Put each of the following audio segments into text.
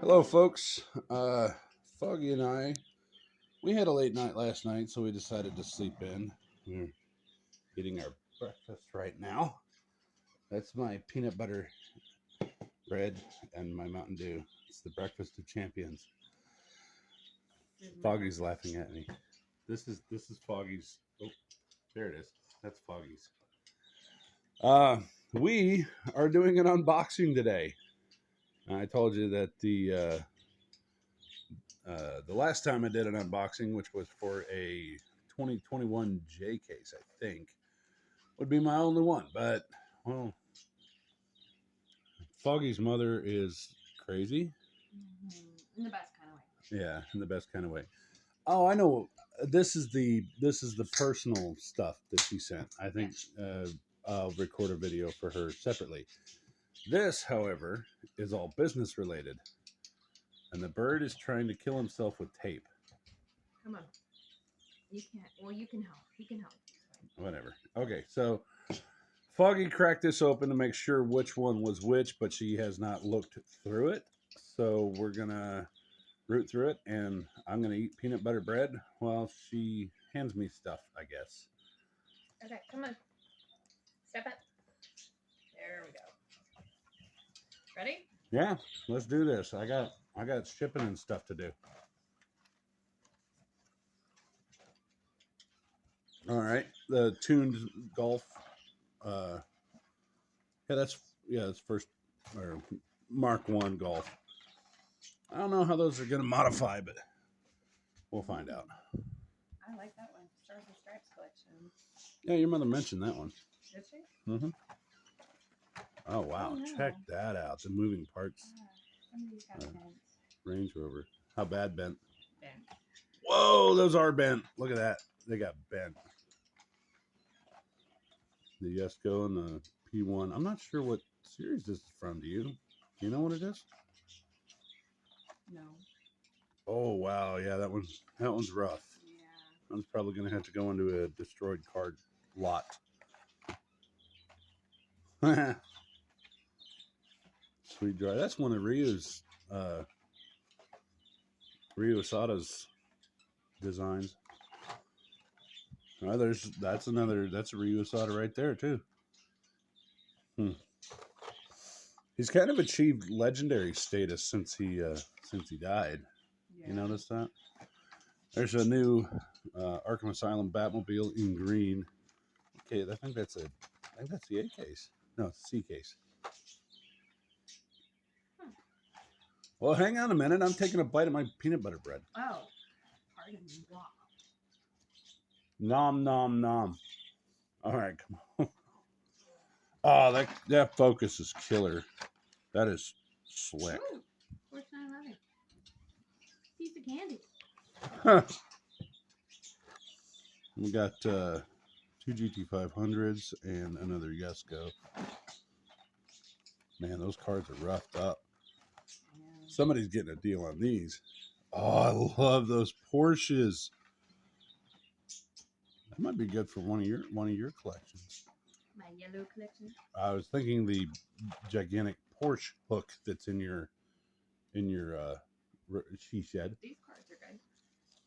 Hello, folks. Foggy and I, we had a late night last night, so we decided to sleep in. We're eating our breakfast right now. That's my peanut butter bread and my Mountain Dew. It's the breakfast of champions. Foggy's laughing at me. This is Foggy's. Oh, there it is. That's Foggy's. We are doing an unboxing today. I told you that the last time I did an unboxing, which was for a 2021 J case, I think, would be my only one. But, well, Foggy's mother is crazy. In the best kind of way. Yeah, in the best kind of way. Oh, I know. This is the personal stuff that she sent. I think I'll record a video for her separately. This, however, is all business related. And the bird is trying to kill himself with tape. Come on. You can't. Well, you can help. He can help. Whatever. Okay, so Foggy cracked this open to make sure which one was which, but she has not looked through it. So we're going to root through it, and I'm going to eat peanut butter bread while she hands me stuff, I guess. Okay, come on. Step up. There we go. Ready? Yeah, let's do this. I got shipping and stuff to do. All right, the tuned golf. That's first or Mark 1 golf. I don't know how those are going to modify, but we'll find out. I like that one. Stars and Stripes collection. Yeah, your mother mentioned that one. Did she? Mm-hmm. Oh wow, check that out. The moving parts. Somebody's got bent. Range Rover. How bad bent? Bent. Whoa, those are bent. Look at that. They got bent. The Yesco and the P1. I'm not sure what series this is from. Do you? Do you know what it is? No. Oh wow, yeah, that one's rough. Yeah. That one's probably gonna have to go into a destroyed card lot. Sweet dry. That's one of Ryu Asada's designs. Oh, that's a Ryu Asada right there too. He's kind of achieved legendary status since he died. Yeah. You notice that? There's a new Arkham Asylum Batmobile in green. Okay, I think that's the A case. No, it's the C case. Well, hang on a minute. I'm taking a bite of my peanut butter bread. Oh, pardon me. Wow. Nom, nom, nom. All right, come on. Oh, that focus is killer. That is slick. Ooh, $14.11. Piece of candy. Huh. We got 2 GT500s and another Yesco. Man, those cards are roughed up. Somebody's getting a deal on these. Oh, I love those Porsches. That might be good for one of your collections. My yellow collection. I was thinking the gigantic Porsche hook that's in your she shed. These cards are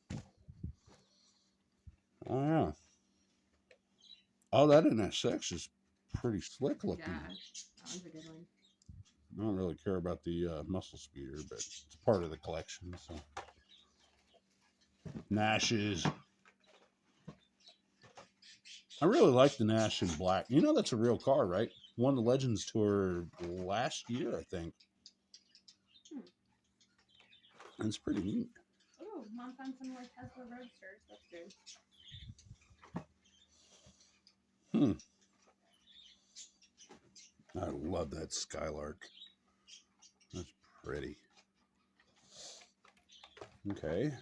good. Oh yeah. Oh, that NSX is pretty slick looking. Yeah, that one's a good one. I don't really care about the muscle speeder, but it's part of the collection. So Nash's. I really like the Nash in black. You know that's a real car, right? Won the Legends Tour last year, I think. And it's pretty neat. Oh, Mom found some more Tesla Roadsters. That's good. I love that Skylark. That's pretty. Okay.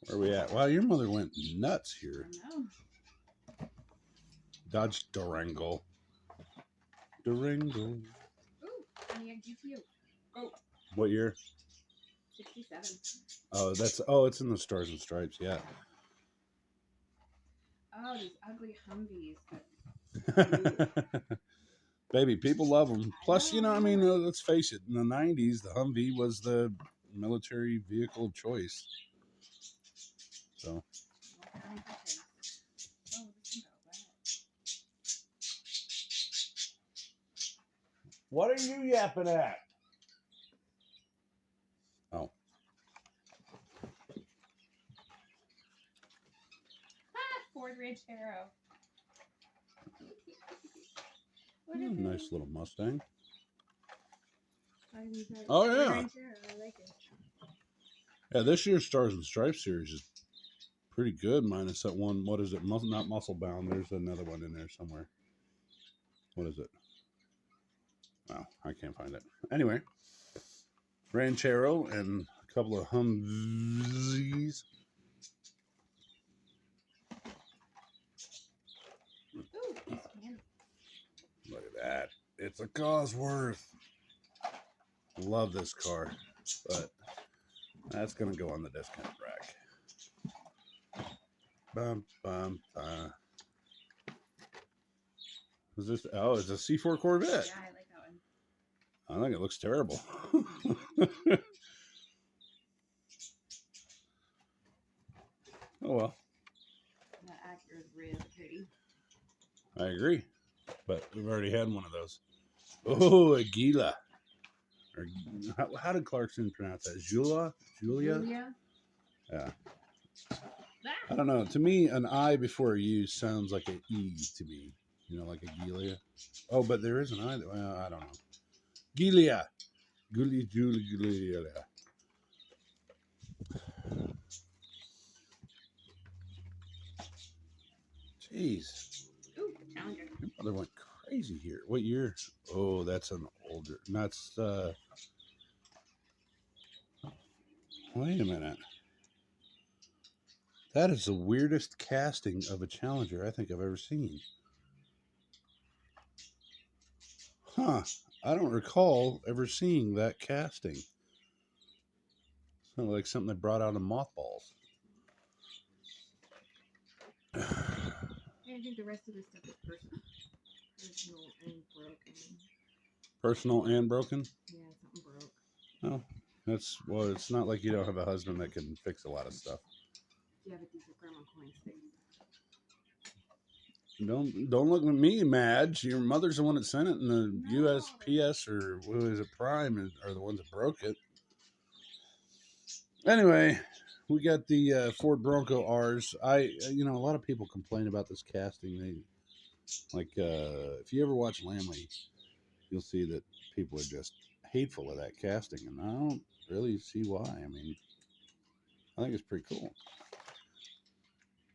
Where are we at? Wow, your mother went nuts here. I know. Dodge Durango. Durango. Ooh, Pontiac GTO. Go. What year? 67. Oh, it's in the Stars and Stripes, yeah. Oh, these ugly Humvees. Baby, people love them. Plus, you know, I mean, let's face it. In the '90s, the Humvee was the military vehicle of choice. So. What are you yapping at? Oh. Ford Ranchero. Nice little Mustang. Oh yeah. Ranchero, I like it. Yeah, this year's Stars and Stripes series is pretty good, minus that one. What is it? Not Muscle Bound. There's another one in there somewhere. What is it? Oh, I can't find it. Anyway, Ranchero and a couple of Humvees. Look at that. It's a Cosworth. Love this car, but that's going to go on the discount rack. Bum, bum, is this? Oh, it's a C4 Corvette. Yeah, I like that one. I think it looks terrible. Oh well. That Acura is really pretty. I agree, but we've already had one of those. Oh, a Gila. Or how did Clarkson pronounce that? Julia? Yeah. I don't know. To me, an I before a U sounds like an E to me. You know, like a Gilia. Oh, but there is an I. Well, I don't know. Gilia. Gilia. Jeez. Ooh, Challenger. Your mother went crazy here. What year? Oh, that's an older. That's wait a minute. That is the weirdest casting of a Challenger I think I've ever seen. Huh. I don't recall ever seeing that casting. Sounded like something they brought out of mothballs. I think the rest of this stuff is personal and broken. Personal and broken? Yeah, something broke. Oh, well, it's not like you don't have a husband that can fix a lot of stuff. Yeah, but these are grandma coins things. Don't look at me, Madge. Your mother's the one that sent it, and the USPS or what is it, Prime are the ones that broke it. Anyway, we got the Ford Bronco R's. A lot of people complain about this casting. If you ever watch Lamley, you'll see that people are just hateful of that casting, and I don't really see why. I mean, I think it's pretty cool.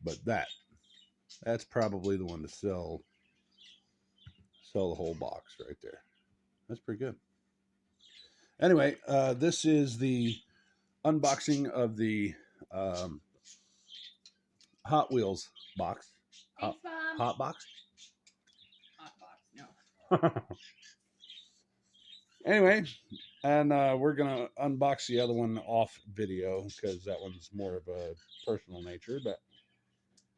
But that's probably the one to sell the whole box right there. That's pretty good. Anyway, this is the unboxing of the Hot Wheels box. Thanks, Mom. Hot box? Hot box, no. Anyway, and we're going to unbox the other one off video because that one's more of a personal nature. But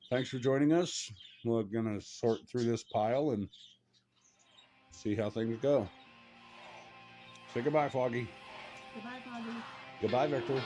thanks for joining us. We're going to sort through this pile and see how things go. Say goodbye, Foggy. Goodbye, Foggy. Goodbye, Victor.